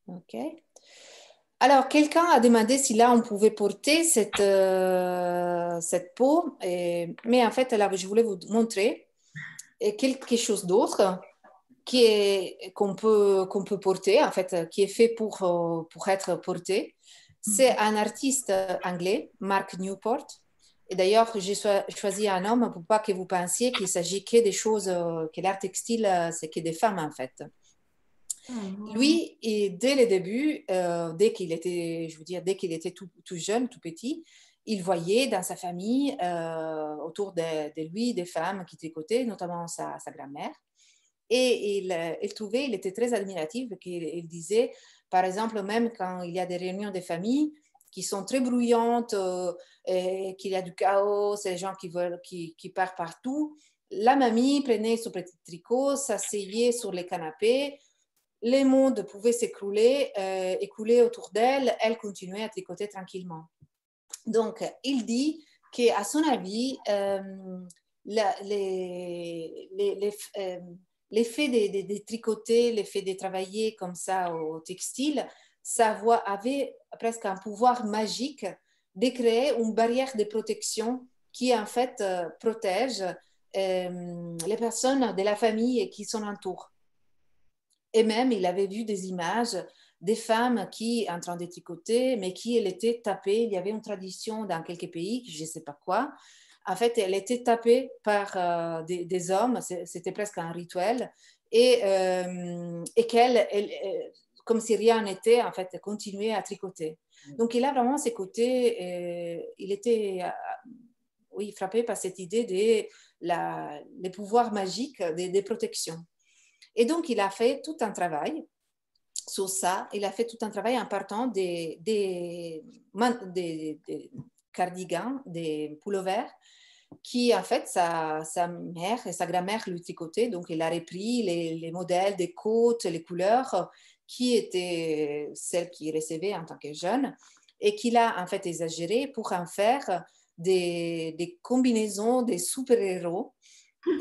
Ok. Alors, quelqu'un a demandé si là on pouvait porter cette peau, mais en fait, là, je voulais vous montrer quelque chose d'autre qu'on peut porter, en fait, qui est fait pour être porté. C'est un artiste anglais, Mark Newport. Et d'ailleurs, j'ai choisi un homme pour pas que vous pensiez qu'il s'agit que des choses, que l'art textile, c'est que des femmes, en fait. Lui, et dès le début, dès qu'il était, je veux dire, dès qu'il était tout jeune, tout petit, il voyait dans sa famille, autour de lui, des femmes qui tricotaient, notamment sa grand-mère. Et il trouvait, il était très admiratif, qu'il disait, par exemple, même quand il y a des réunions de famille qui sont très bruyantes, et qu'il y a du chaos, des gens qui partent partout, la mamie prenait son petit tricot, s'asseyait sur les canapés, les mondes pouvaient s'écrouler, écouler autour d'elle, elle continuait à tricoter tranquillement. Donc, il dit qu'à son avis, l'effet de tricoter, l'effet de travailler comme ça au textile, avait presque un pouvoir magique de créer une barrière de protection qui, en fait, protège les personnes de la famille qui sont entourent. Et même, il avait vu des images des femmes qui, en train de tricoter, mais qui, elles étaient tapées. Il y avait une tradition dans quelques pays, je ne sais pas quoi. En fait, elle était tapée par des hommes. C'était presque un rituel. Et qu'elle, comme si rien n'était, en fait, continuait à tricoter. Donc, il a vraiment ses côtés. Il était, oui, frappé par cette idée des pouvoirs magiques des protections. Et donc, il a fait tout un travail sur ça. Il a fait tout un travail en partant des cardigans, des pullovers, qui, en fait, sa mère et sa grand-mère lui tricotaient. Donc, il a repris les modèles des côtes, les couleurs qui étaient celles qu'il recevait en tant que jeune et qu'il a, en fait, exagéré pour en faire des combinaisons, des super-héros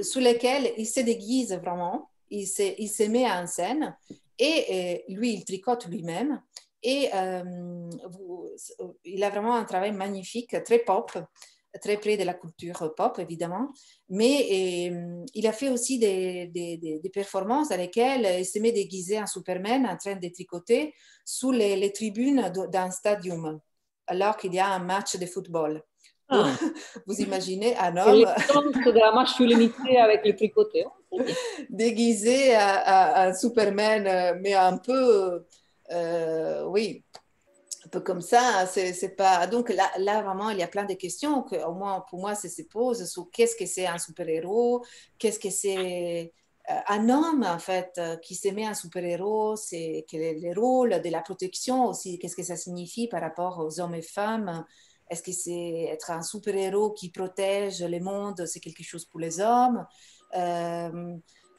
sous lesquels il se déguise vraiment, il se met en scène et lui, il tricote lui-même. Et il a vraiment un travail magnifique, très pop, très près de la culture pop, évidemment. Mais il a fait aussi des performances dans lesquelles il se met déguisé en Superman en train de tricoter sous les tribunes d'un stadium, alors qu'il y a un match de football. Donc, Ah, vous imaginez un homme l'essence de la masculinité avec le tricoté. Oh, c'est bien. déguisé à Superman, mais un peu, oui, un peu comme ça. C'est pas... Donc là, vraiment, il y a plein de questions que, au moins pour moi, ça se pose sur qu'est-ce que c'est un super-héros, qu'est-ce que c'est un homme, en fait, qui se met un super-héros, c'est quel est le rôle de la protection aussi, qu'est-ce que ça signifie par rapport aux hommes et femmes. Est-ce que c'est être un super-héros qui protège le monde, c'est quelque chose pour les hommes? Euh,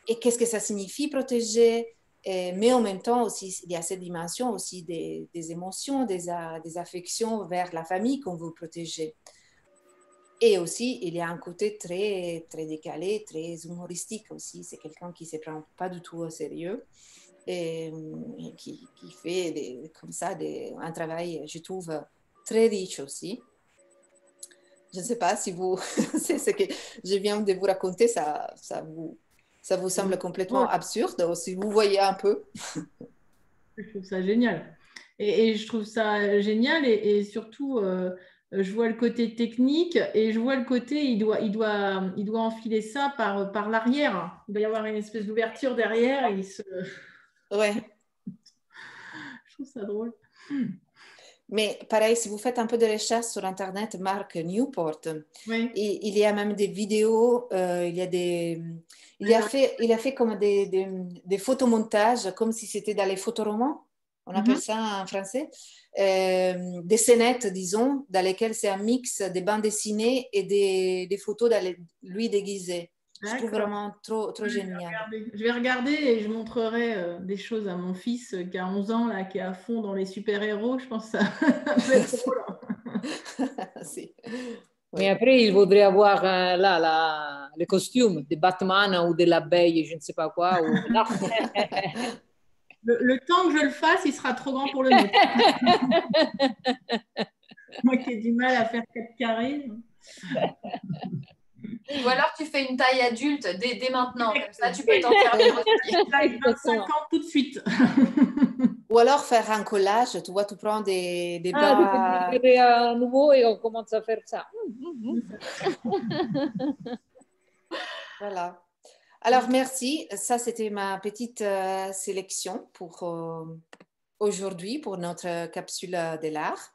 et qu'est-ce que ça signifie protéger? Mais en même temps aussi, il y a cette dimension aussi des émotions, des affections vers la famille qu'on veut protéger. Et aussi, il y a un côté très, très décalé, très humoristique aussi. C'est quelqu'un qui ne se prend pas du tout au sérieux et qui fait comme ça un travail, je trouve, très riche aussi. Je ne sais pas si vous, c'est ce que je viens de vous raconter, ça vous semble complètement Drôle. absurde, ou si vous voyez un peu. Je trouve ça génial. Et je trouve ça génial et surtout, je vois le côté technique et je vois le côté, il doit enfiler ça par l'arrière. Il doit y avoir une espèce d'ouverture derrière. Ouais. Je trouve ça drôle. Mais pareil, si vous faites un peu de recherche sur Internet, Mark Newport, Oui. il y a même des vidéos, il a fait comme des photomontages, comme si c'était dans les photoromans, on appelle Mhm. ça en français, des scénettes, disons, dans lesquelles c'est un mix des bandes dessinées et des photos lui déguisé. Je trouve D'accord. vraiment trop, trop génial. Je vais regarder et je montrerai des choses à mon fils qui a 11 ans, là, qui est à fond dans les super-héros. Je pense que ça peut être drôle. Si. Mais Oui. après, il voudrait avoir là, le costume de Batman ou de l'abeille, je ne sais pas quoi. Ou... là. Le temps que je le fasse, il sera trop grand pour le mettre. Moi qui ai du mal à faire 4 carrés. Ou alors tu fais une taille adulte dès maintenant, comme ça tu peux t'en servir aussi. Taille 25 ans tout de suite. Ou alors faire un collage, tu vois, tu prends des bas. À nouveau et on commence à faire ça. Voilà. Alors, merci. Ça, c'était ma petite sélection pour aujourd'hui, pour notre capsule de l'art.